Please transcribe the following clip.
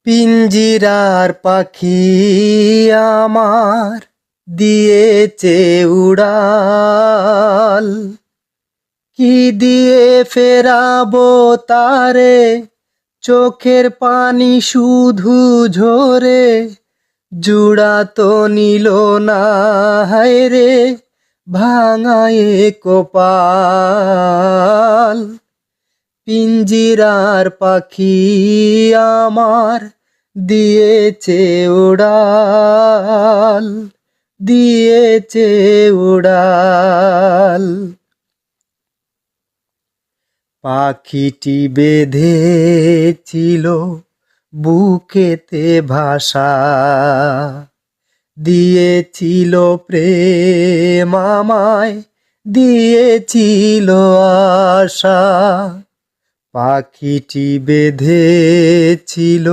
পিঞ্জিরার পাখি আমার দিয়েছে উড়াল, কি দিয়ে ফেরাবো তারে, চোখের পানি শুধু ঝরে, জুড়া তো নিল না হায় রে, ভাঙায়ে কপাল। পিঞ্জিরার পাখি আমার দিয়েছে উড়াল, দিয়েছে উড়াল। পাখিটি বেঁধেছিল বুকেতে ভাষা, দিয়েছিল প্রেম আমায়, দিয়েছিল আশা। পাখিটি বেঁধেছিল